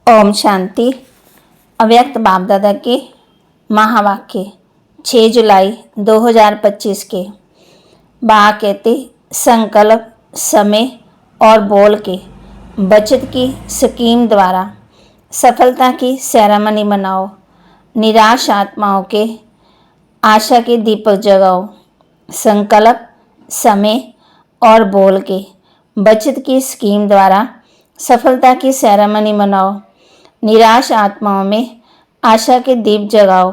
ओम शांति। अव्यक्त बाप दादा के महावाक्य 6 जुलाई 2025 के बा कहते संकल्प, समय और बोल के बचत की स्कीम द्वारा सफलता की सेरेमनी मनाओ। निराश आत्माओं के आशा के दीपक जगाओ। संकल्प, समय और बोल के बचत की स्कीम द्वारा सफलता की सेरेमनी मनाओ। निराश आत्माओं में आशा के दीप जगाओ।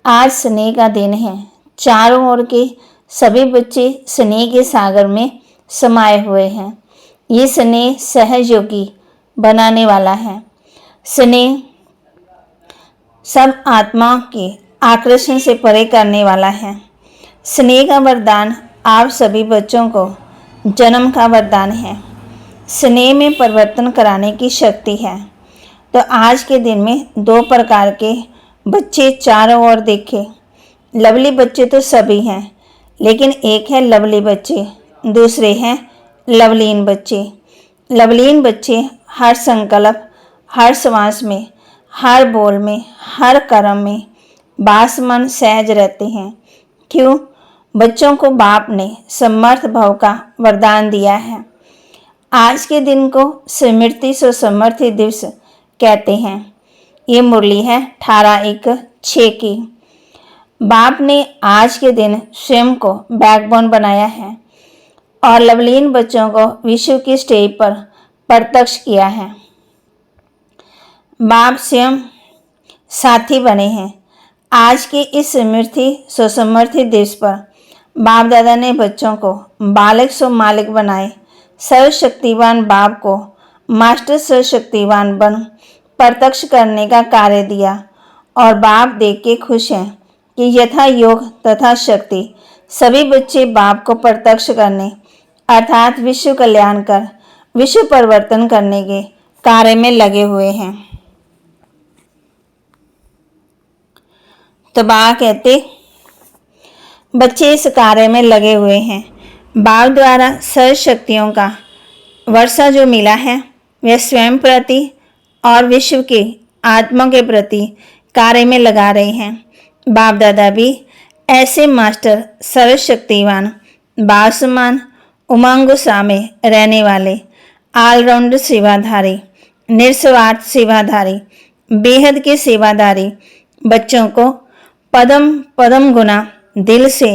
आज स्नेह का दिन है। चारों ओर के सभी बच्चे स्नेह के सागर में समाये हुए हैं। ये स्नेह सहयोगी बनाने वाला है। स्नेह सब आत्माओं के आकर्षण से परे करने वाला है। स्नेह का वरदान आप सभी बच्चों को जन्म का वरदान है। स्नेह में परिवर्तन कराने की शक्ति है। तो आज के दिन में 2 प्रकार के बच्चे चारों ओर देखे। लवली बच्चे तो सभी हैं, लेकिन एक है लवली बच्चे, दूसरे हैं लवलीन बच्चे। लवलीन बच्चे हर संकल्प, हर श्वास में, हर बोल में, हर कर्म में बासमन सहज रहते हैं। क्यों? बच्चों को बाप ने समर्थ भाव का वरदान दिया है। आज के दिन को स्मृति सुसमर्थी दिवस कहते हैं। ये मुरली है 18/1/6 की। बाप ने आज के दिन स्वयं को बैकबोन बनाया है और लवलीन बच्चों को विश्व की स्टेज पर प्रत्यक्ष किया है। बाप स्वयं साथी बने हैं। आज के इस स्मृति सुसमर्थी दिवस पर बाप दादा ने बच्चों को बालक सो मालिक बनाए। सर्वशक्तिवान बाप को मास्टर सर्वशक्तिवान बन प्रत्यक्ष करने का कार्य दिया और बाप देख के खुश हैं कि यथा योग तथा शक्ति सभी बच्चे बाप को प्रत्यक्ष करने अर्थात विश्व कल्याण कर विश्व परिवर्तन करने के कार्य में लगे हुए हैं। तो बाप कहते बच्चे इस कार्य में लगे हुए हैं। बाप द्वारा सर्व शक्तियों का वर्षा जो मिला है वह स्वयं प्रति और विश्व के आत्मा के प्रति कार्य में लगा रहे हैं। बाप दादा भी ऐसे मास्टर सर्वशक्तिवान बासमान उमंग सा में रहने वाले ऑलराउंडर सेवाधारी, निस्वार्थ सेवाधारी, बेहद के सेवाधारी बच्चों को पदम पदम गुना दिल से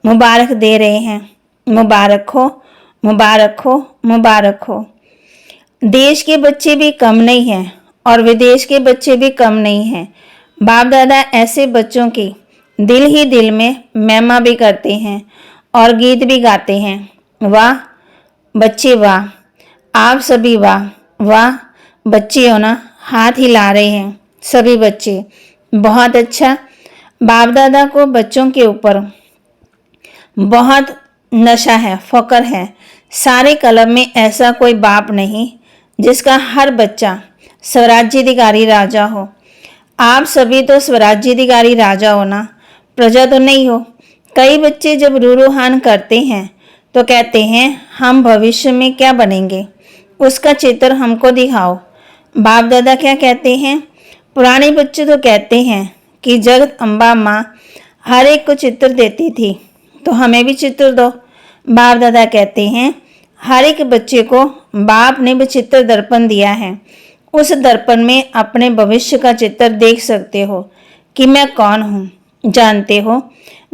मुबारक दे रहे हैं। मुबारक हो, मुबारक हो, मुबारक हो। देश के बच्चे भी कम नहीं हैं और विदेश के बच्चे भी कम नहीं हैं। बाप दादा ऐसे बच्चों की दिल ही दिल में महिमा भी करते हैं और गीत भी गाते हैं। वाह बच्चे वाह, आप सभी वाह वाह। बच्चे हो ना, हाथ हिला रहे हैं सभी बच्चे। बहुत अच्छा। बाप दादा को बच्चों के ऊपर बहुत नशा है, फकर है। सारे कलम में ऐसा कोई बाप नहीं जिसका हर बच्चा स्वराज्याधिकारी राजा हो। आप सभी तो स्वराज्याधिकारी राजा हो ना, प्रजा तो नहीं हो। कई बच्चे जब रूहान करते हैं तो कहते हैं हम भविष्य में क्या बनेंगे, उसका चित्र हमको दिखाओ। बाप दादा क्या कहते हैं? पुराने बच्चे तो कहते हैं कि जगत अम्बा माँ हर एक को चित्र देती थी, तो हमें भी चित्र दो। बाप दादा कहते हैं हर एक बच्चे को बाप ने भी चित्र दर्पण दिया है। उस दर्पण में अपने भविष्य का चित्र देख सकते हो कि मैं कौन हूँ। जानते हो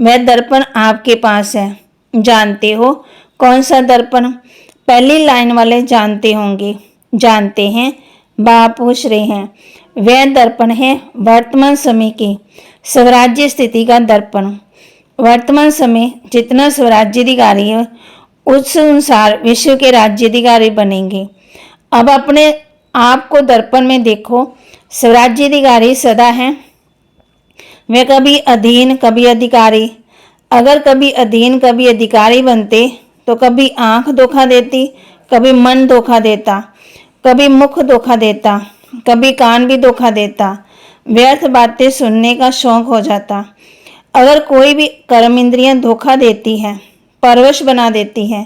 वह दर्पण आपके पास है। जानते हो कौन सा दर्पण? पहली लाइन वाले जानते होंगे। जानते हैं? बाप पूछ रहे हैं। वह दर्पण है वर्तमान समय की स्वराज्य स्थिति का दर्पण। वर्तमान समय जितना स्वराज्याधिकारी है उस अनुसार विश्व के राज्याधिकारी बनेंगे। अब अपने आप को दर्पण में देखो। स्वराज्याधिकारी सदा हैं। वे कभी अधीन कभी अधिकारी। अगर कभी अधीन कभी अधिकारी बनते तो कभी आंख धोखा देती, कभी मन धोखा देता, कभी मुख धोखा देता, कभी कान भी धोखा देता। व्यर्थ बातें सुनने का शौक हो जाता। अगर कोई भी कर्म इंद्रियां धोखा देती है, परवश बना देती है,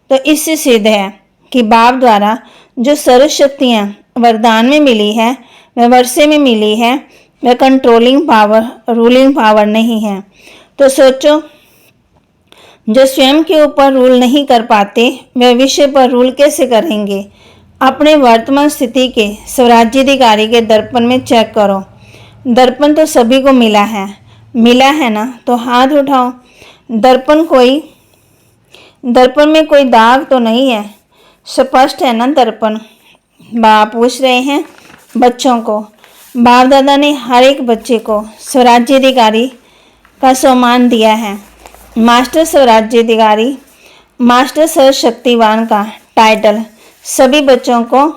तो इससे सिद्ध है कि बाप द्वारा जो सर्व शक्तियाँ वरदान में मिली है, वह वर्षे में मिली है, वह कंट्रोलिंग पावर, रूलिंग पावर नहीं है। तो सोचो, जो स्वयं के ऊपर रूल नहीं कर पाते वह विषय पर रूल कैसे करेंगे। अपने वर्तमान स्थिति के स्वराज्याधिकारी के दर्पण में चेक करो। दर्पण तो सभी को मिला है ना, तो हाथ उठाओ। दर्पण में कोई दाग तो नहीं है, स्पष्ट है ना दर्पण। बाप पूछ रहे हैं बच्चों को। बाप दादा ने हर एक बच्चे को स्वराज्याधिकारी का सम्मान दिया है। मास्टर स्वराज्याधिकारी, मास्टर सर्वशक्तिवान का टाइटल सभी बच्चों को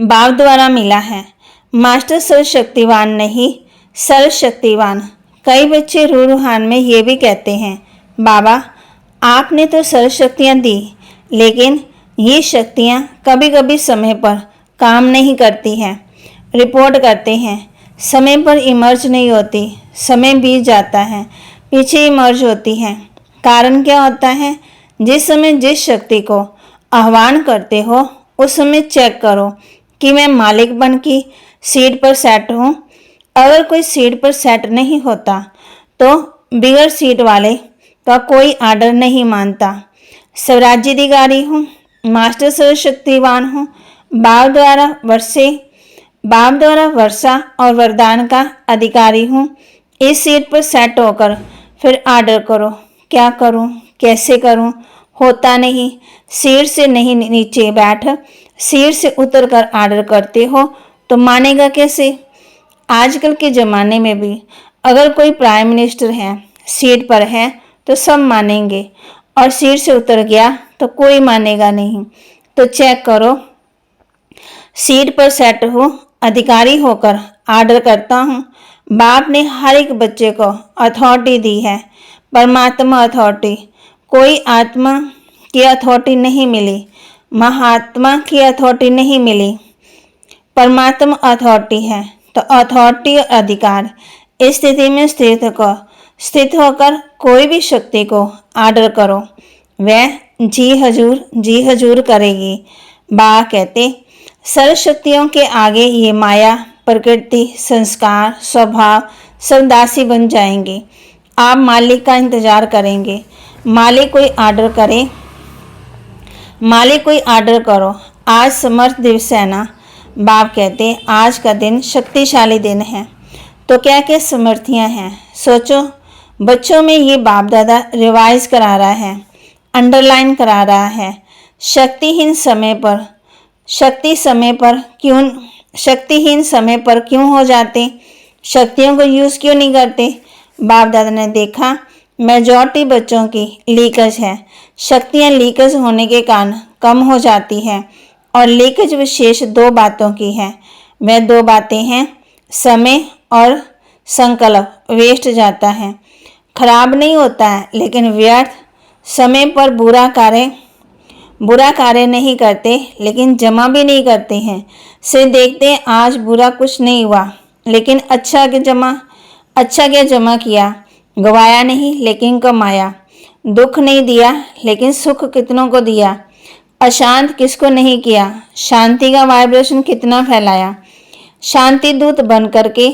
बाप द्वारा मिला है। मास्टर सर्वशक्तिवान नहीं, सर्वशक्तिवान। कई बच्चे रूहान में ये भी कहते हैं, बाबा आपने तो सर्वशक्तियाँ दी, लेकिन ये शक्तियाँ कभी कभी समय पर काम नहीं करती हैं। रिपोर्ट करते हैं, समय पर इमर्ज नहीं होती, समय बीत जाता है, पीछे इमर्ज होती हैं। कारण क्या होता है? जिस समय जिस शक्ति को आह्वान करते हो उस समय चेक करो कि मैं मालिक बन की सीट पर सेट हूँ। अगर कोई सीट पर सेट नहीं होता तो बिगर सीट वाले का कोई आर्डर नहीं मानता। स्वराज्याधिकारी हूँ, मास्टर सर्वशक्तिवान हूँ, बाप द्वारा वर्षा और वरदान का अधिकारी हूँ। इस सीट पर सेट होकर फिर आर्डर करो, क्या करूँ, कैसे करूँ। होता नहीं। सीट से नहीं नीचे बैठ, सीट से उतर कर आर्डर करते हो तो मानेगा कैसे? आजकल के ज़माने में भी अगर कोई प्राइम मिनिस्टर है, सीट पर है तो सब मानेंगे, और सीट से उतर गया तो कोई मानेगा नहीं। तो चेक करो, सीट पर सेट हो, अधिकारी होकर आर्डर करता हूँ। बाप ने हर एक बच्चे को अथॉरिटी दी है, परमात्मा अथॉरिटी। कोई आत्मा की अथॉरिटी नहीं मिली, महात्मा की अथॉरिटी नहीं मिली, परमात्मा अथॉरिटी है। तो अथॉरिटी और अधिकार इस स्थिति में स्थित होकर कोई भी शक्ति को आर्डर करो, वह जी हजूर करेगी। बा कहते, सर्व शक्तियों के आगे ये माया, प्रकृति, संस्कार, स्वभाव सब दासी बन जाएंगे। आप मालिक का इंतजार करेंगे। मालिक कोई आर्डर करो। आज समर्थ दिवस है ना। बाप कहते, आज का दिन शक्तिशाली दिन है। तो क्या क्या समर्थियाँ हैं सोचो। बच्चों में ये बाप दादा रिवाइज करा रहा है, अंडरलाइन करा रहा है। शक्तिहीन समय पर क्यों हो जाते? शक्तियों को यूज़ क्यों नहीं करते? बाप दादा ने देखा मेजॉरिटी बच्चों की लीकेज है। शक्तियाँ लीकेज होने के कारण कम हो जाती है, और लीकेज विशेष दो बातों की है। वह दो बातें हैं, समय और संकल्प वेस्ट जाता है। खराब नहीं होता है लेकिन व्यर्थ। समय पर बुरा कार्य नहीं करते लेकिन जमा भी नहीं करते हैं। से देखते हैं आज बुरा कुछ नहीं हुआ लेकिन अच्छा क्या जमा किया। गवाया नहीं लेकिन कमाया। दुख नहीं दिया लेकिन सुख कितनों को दिया। अशांत किसको नहीं किया, शांति का वाइब्रेशन कितना फैलाया। शांति दूत बन करके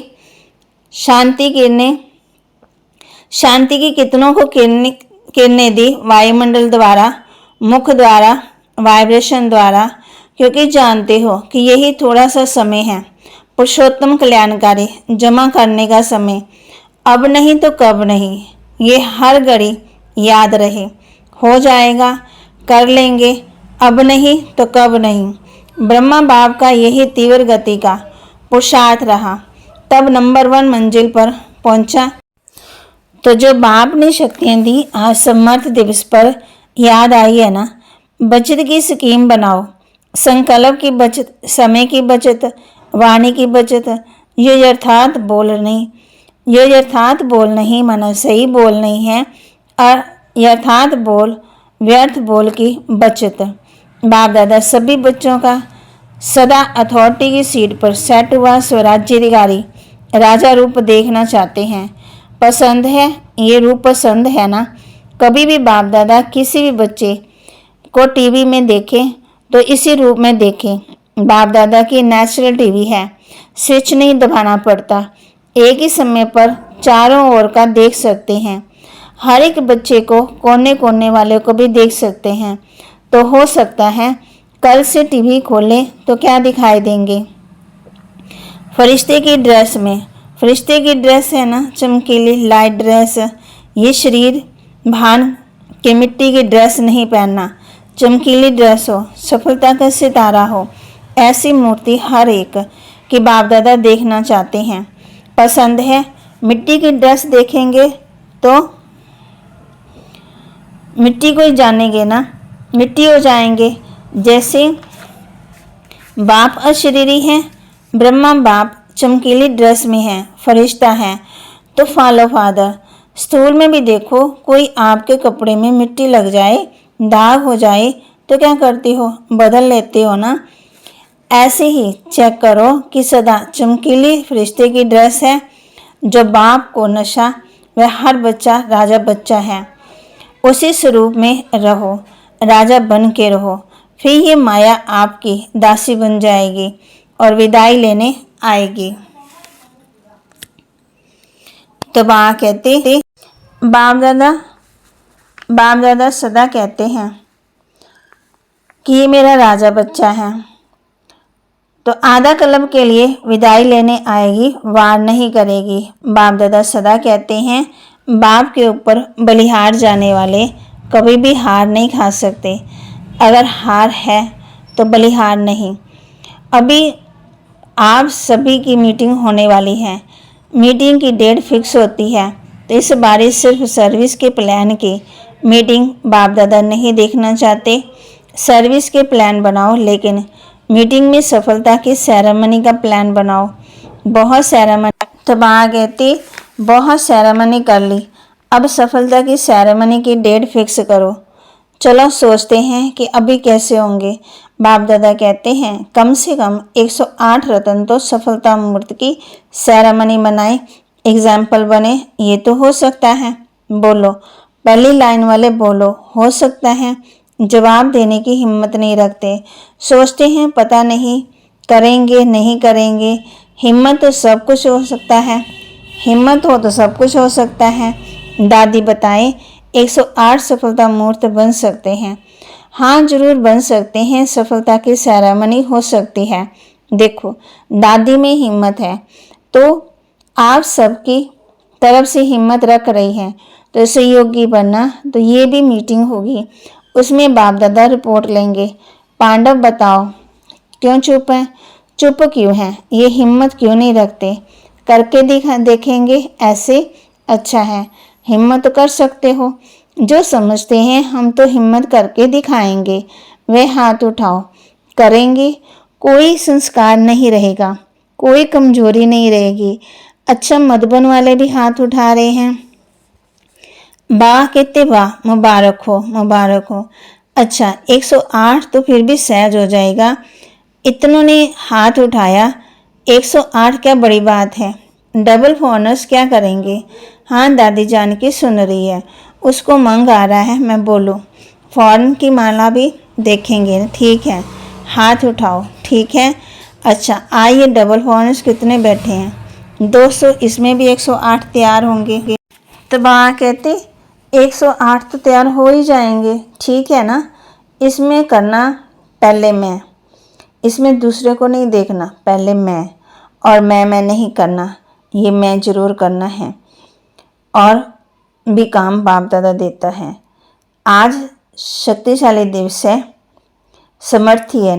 शांति की कितनों को किरणें दी, वायुमंडल द्वारा, मुख द्वारा, वाइब्रेशन द्वारा। क्योंकि जानते हो कि यही थोड़ा सा समय है पुरुषोत्तम कल्याणकारी जमा करने का समय। अब नहीं तो कब नहीं, ये हर घड़ी याद रहे। हो जाएगा, कर लेंगे, अब नहीं तो कब नहीं। ब्रह्मा बाप का यही तीव्र गति का पुरुषार्थ रहा, तब नंबर 1 मंजिल पर पहुंचा। तो जो बाप ने शक्तियाँ दी आज समर्थ दिवस पर याद आई है ना। बचत की स्कीम बनाओ, संकल्प की बचत, समय की बचत, वाणी की बचत। ये यथार्थ बोल नहीं माना सही बोल नहीं है, और यथार्थ बोल, व्यर्थ बोल की बचत। बाप दादा सभी बच्चों का सदा अथॉरिटी की सीट पर सेट हुआ स्वराज्याधिकारी राजा रूप देखना चाहते हैं। पसंद है ये रूप, पसंद है ना। कभी भी बाप दादा किसी भी बच्चे को टीवी में देखें तो इसी रूप में देखें। बाप दादा की नेचुरल टीवी है, स्विच नहीं दबाना पड़ता, एक ही समय पर चारों ओर का देख सकते हैं। हर एक बच्चे को कोने कोने वाले को भी देख सकते हैं। तो हो सकता है कल से टीवी खोलें तो क्या दिखाई देंगे? फरिश्ते की ड्रेस में, फरिश्ते की ड्रेस है ना, चमकीली लाइट ड्रेस। ये शरीर भान के मिट्टी की ड्रेस नहीं पहनना, चमकीली ड्रेस हो, सफलता का सितारा हो, ऐसी मूर्ति हर एक की बाप दादा देखना चाहते हैं। पसंद है? मिट्टी की ड्रेस देखेंगे तो मिट्टी को ही जानेंगे ना, मिट्टी हो जाएंगे। जैसे बाप अशरीरी हैं, ब्रह्मा बाप चमकीली ड्रेस में है, फरिश्ता है, तो फॉलो फादर। स्कूल में भी देखो, कोई आपके कपड़े में मिट्टी लग जाए, दाग हो जाए तो क्या करती हो? बदल लेते हो ना। ऐसे ही चेक करो कि सदा चमकीली फरिश्ते की ड्रेस है। जो बाप को नशा, वह हर बच्चा राजा बच्चा है। उसी स्वरूप में रहो, राजा बन के रहो, फिर ये माया आपकी दासी बन जाएगी और विदाई लेने आएगी। तो कहते बाप दादा सदा कहते हैं कि ये मेरा राजा बच्चा है। तो आधा कलब के लिए विदाई लेने आएगी, वार नहीं करेगी। बाप दादा सदा कहते हैं बाप के ऊपर बलिहार जाने वाले कभी भी हार नहीं खा सकते। अगर हार है तो बलिहार नहीं। अभी आप सभी की मीटिंग होने वाली है, मीटिंग की डेट फिक्स होती है। तो इस बार सिर्फ सर्विस के प्लान की मीटिंग बाप दादा नहीं देखना चाहते। सर्विस के प्लान बनाओ, लेकिन मीटिंग में सफलता की सेरेमनी का प्लान बनाओ। बहुत सेरेमनी तबाह कहती, बहुत सेरेमनी कर ली, अब सफलता की सेरेमनी की डेट फिक्स करो। चलो सोचते हैं कि अभी कैसे होंगे। बाप दादा कहते हैं कम से कम 108 रत्न तो सफलता मूर्त की सेरेमनी मनाए, एग्जाम्पल बने। ये तो हो सकता है? बोलो, पहली लाइन वाले बोलो, हो सकता है। जवाब देने की हिम्मत नहीं रखते, सोचते हैं पता नहीं, करेंगे नहीं करेंगे। हिम्मत तो सब कुछ हो सकता है, हिम्मत हो तो सब कुछ हो सकता है। दादी बताएं 108 सफलता मूर्त बन सकते हैं? हाँ, जरूर बन सकते हैं। सफलता की सेरेमनी हो सकती है। देखो, दादी में हिम्मत है तो आप सबकी तरफ से हिम्मत रख रही है, तो सहयोगी बनना। तो ये भी मीटिंग होगी, उसमें बाप दादा रिपोर्ट लेंगे। पांडव बताओ, क्यों चुप हैं? चुप क्यों हैं? ये हिम्मत क्यों नहीं रखते? करके देखेंगे ऐसे? अच्छा है, हिम्मत तो कर सकते हो। जो समझते हैं हम तो हिम्मत करके दिखाएंगे, वे हाथ उठाओ। करेंगे, कोई संस्कार नहीं रहेगा, कोई कमजोरी नहीं रहेगी। अच्छा, मधुबन वाले भी हाथ उठा रहे हैं। वाह कहते वाह, मुबारक हो मुबारक हो। अच्छा, 108 तो फिर भी सहज हो जाएगा। इतनों ने हाथ उठाया, 108 क्या बड़ी बात है। डबल फोनर्स क्या करेंगे? हाँ, दादी जान की सुन रही है, उसको मंग आ रहा है, मैं बोलूँ। फौरन की माला भी देखेंगे, ठीक है, हाथ उठाओ, ठीक है। अच्छा, आइए, डबल फोनर्स कितने बैठे हैं? 200, इसमें भी 108 तैयार होंगे। तो बाबा कहते 108 तो तैयार हो ही जाएंगे, ठीक है ना। इसमें करना पहले मैं, इसमें दूसरे को नहीं देखना, पहले मैं। और मैं नहीं करना, ये मैं जरूर करना है। और भी काम बाप दादा देता है। आज शक्तिशाली दिवस है, समर्थी है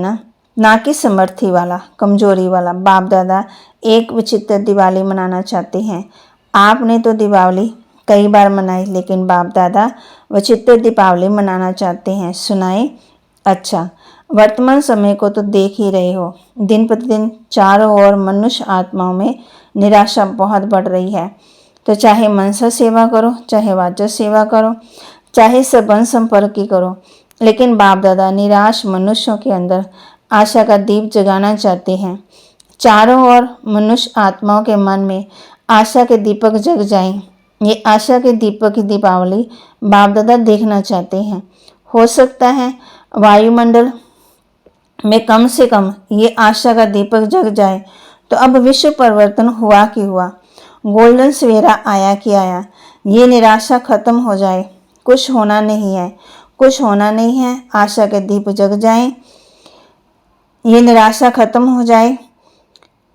ना कि समर्थी वाला, कमजोरी वाला। बाप दादा एक विचित्र दिवाली मनाना चाहते हैं। आपने तो दिवाली कई बार मनाई, लेकिन बाप दादा विचित्र दीपावली मनाना चाहते हैं। सुनाए? अच्छा, वर्तमान समय को तो देख ही रहे हो, दिन प्रतिदिन चारों ओर मनुष्य आत्माओं में निराशा बहुत बढ़ रही है। तो चाहे मनसा सेवा करो, चाहे वाचा सेवा करो, चाहे संबंध संपर्क की करो, लेकिन बाप दादा निराश मनुष्यों के अंदर आशा का दीप जगाना चाहते हैं। चारों ओर मनुष्य आत्माओं के मन में आशा के दीपक जग जाएं। ये आशा के दीपक की दीपावली बाप दादा देखना चाहते हैं। हो सकता है वायुमंडल में कम से कम ये आशा का दीपक जग जाए तो अब विश्व परिवर्तन हुआ कि हुआ, गोल्डन सवेरा आया कि आया। ये निराशा खत्म हो जाए, कुछ होना नहीं है, कुछ होना नहीं है, आशा के दीप जग जाएं, ये निराशा खत्म हो जाए।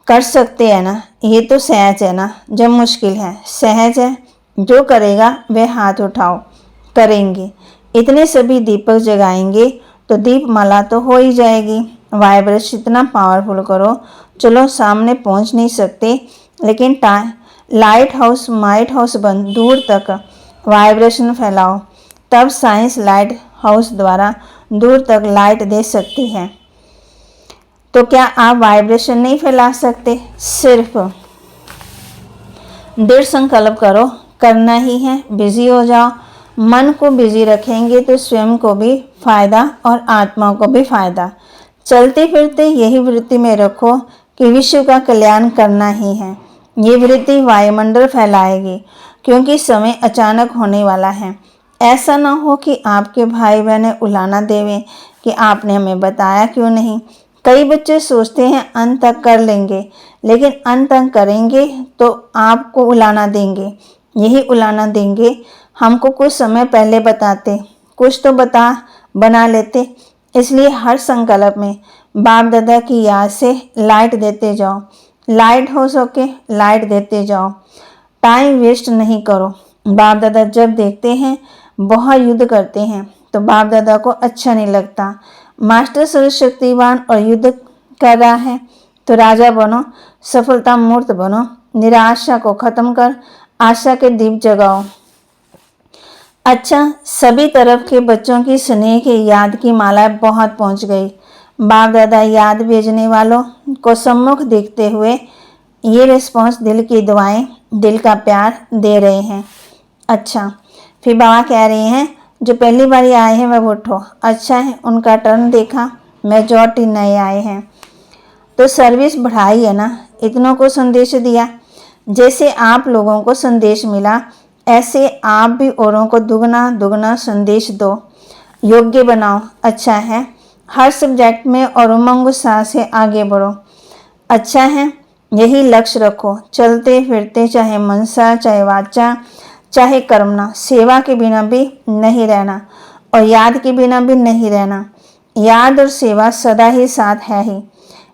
कर सकते हैं ना, ये तो सहज है ना। जब मुश्किल है, सहज है, जो करेगा वह हाथ उठाओ, करेंगे। इतने सभी दीपक जगाएंगे तो दीपमाला तो हो ही जाएगी। वाइब्रेशन इतना पावरफुल करो, चलो सामने पहुंच नहीं सकते, लेकिन लाइट हाउस माइट हाउस बन दूर तक वाइब्रेशन फैलाओ, तब साइंस लाइट हाउस द्वारा दूर तक लाइट दे सकती है। तो क्या आप वाइब्रेशन नहीं फैला सकते? सिर्फ दृढ़ संकल्प करो, करना ही है, बिजी हो जाओ। मन को बिजी रखेंगे तो स्वयं को भी फायदा और आत्मा को भी फायदा। चलते फिरते यही वृत्ति में रखो कि विश्व का कल्याण करना ही है। ये वृत्ति वायुमंडल फैलाएगी, क्योंकि समय अचानक होने वाला है। ऐसा ना हो कि आपके भाई बहनें उलाहना देवें कि आपने हमें बताया क्यों नहीं। कई बच्चे सोचते हैं अंत तक कर लेंगे, लेकिन अंत तक करेंगे तो आपको उलाहना देंगे। यही उलाहना देंगे, हमको कुछ समय पहले बताते, कुछ तो बना लेते। इसलिए हर संकल्प में बाप दादा की याद से लाइट देते जाओ, लाइट हो सके लाइट देते जाओ। टाइम वेस्ट नहीं करो। बाप दादा जब देखते हैं बहुत युद्ध करते हैं तो बाप दादा को अच्छा नहीं लगता। मास्टर सर्वशक्तिवान और युद्ध कर रहा है तो राजा बनो, सफलता मूर्त बनो। निराशा को खत्म कर आशा के दीप जगाओ। अच्छा, सभी तरफ के बच्चों की स्नेह की याद की माला बहुत पहुंच गई। बाप दादा याद भेजने वालों को सम्मुख देखते हुए ये रिस्पॉन्स, दिल की दुआएं, दिल का प्यार दे रहे हैं। अच्छा, फिर बाबा कह रहे हैं जो पहली बार आए हैं वह उठो। अच्छा है, उनका टर्न देखा। मेजॉरिटी नए आए हैं तो सर्विस बढ़ाई है ना, इतनों को संदेश दिया। जैसे आप लोगों को संदेश मिला, ऐसे आप भी औरों को दुगना दुगना संदेश दो, योग्य बनाओ। अच्छा है, हर सब्जेक्ट में और उमंग उत्साह से आगे बढ़ो। अच्छा है, यही लक्ष्य रखो। चलते फिरते चाहे मनसा चाहे वाचा चाहे कर्मना, सेवा के बिना भी नहीं रहना और याद के बिना भी नहीं रहना। याद और सेवा सदा ही साथ है ही।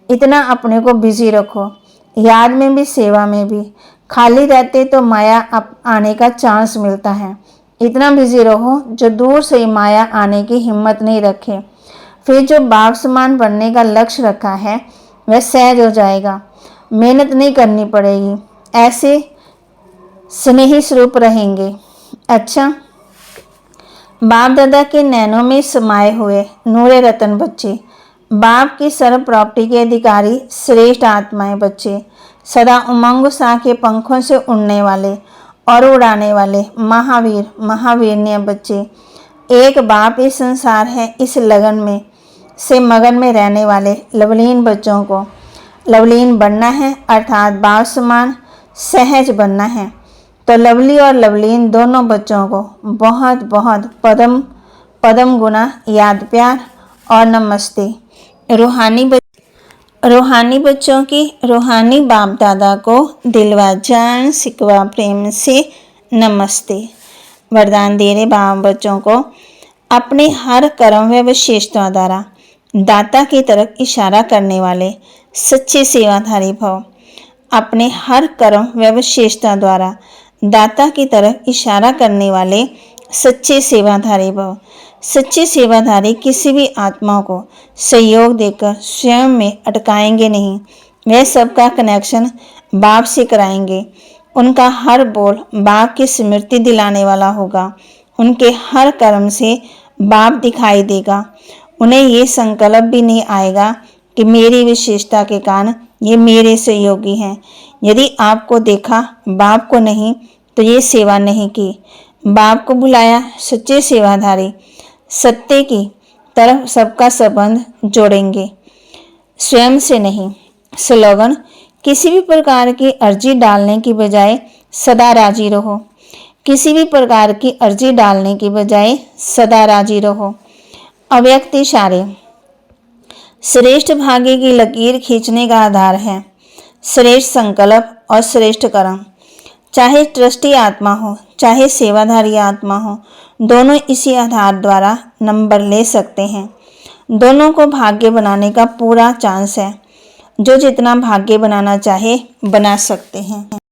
इतना अपने को बिजी रखो, याद में भी सेवा में भी। खाली रहते तो माया आने का चांस मिलता है। इतना बिजी रहो जो दूर से माया आने की हिम्मत नहीं रखे। फिर जो बाप समान बनने का लक्ष्य रखा है वह सहज हो जाएगा, मेहनत नहीं करनी पड़ेगी। ऐसे स्नेही स्वरूप रहेंगे। अच्छा, बाप दादा के नैनों में समाये हुए नूरे रतन बच्चे, बाप की सर्व प्रॉपर्टी के अधिकारी श्रेष्ठ आत्माएं बच्चे, सदा उमंग उत्साह के पंखों से उड़ने वाले और उड़ाने वाले महावीर महावीरनीय बच्चे। एक बाप इस संसार है, इस लगन में से मगन में रहने वाले लवलीन बच्चों को लवलीन बनना है, अर्थात बाप समान सहज बनना है। तो लवली और लवलीन दोनों बच्चों को बहुत बहुत पदम पदम गुना याद प्यार और नमस्ते। रूहानी बच्चों की रूहानी बाप दादा को दिलवा जान सिकवा प्रेम से नमस्ते। वरदान दे रहे बाप बच्चों को अपने हर कर्म व विशेषताओं द्वारा दाता की तरफ इशारा करने वाले सच्चे सेवाधारी भव। अपने हर कर्म व विशेषता द्वारा दाता की तरफ इशारा करने वाले सच्चे सेवाधारी भव। सच्चे सेवाधारी किसी भी आत्मा को सहयोग देकर स्वयं में अटकाएंगे नहीं। वह सबका कनेक्शन बाप से कराएंगे। उनका हर बोल बाप की स्मृति दिलाने वाला होगा। उनके हर कर्म से बाप दिखाई देगा। उन्हें ये संकल्प भी नहीं आएगा कि मेरी विशेषता के कारण ये मेरे सहयोगी हैं। यदि आपको देखा बाप को नहीं तो ये सेवा नहीं की। बाप को बुलाया सच्चे सेवाधारी सत्य की तरफ सबका संबंध जोड़ेंगे, स्वयं से नहीं। स्लोगन, किसी भी प्रकार की अर्जी डालने की बजाय सदा राजी रहो। किसी भी प्रकार की अर्जी डालने की बजाय सदा राजी रहो। अव्यक्त इशारे, श्रेष्ठ भाग्य की लकीर खींचने का आधार है श्रेष्ठ संकल्प और श्रेष्ठ कर्म। चाहे ट्रस्टी आत्मा हो, चाहे सेवाधारी आत्मा हो, दोनों इसी आधार द्वारा नंबर ले सकते हैं। दोनों को भाग्य बनाने का पूरा चांस है। जो जितना भाग्य बनाना चाहे बना सकते हैं।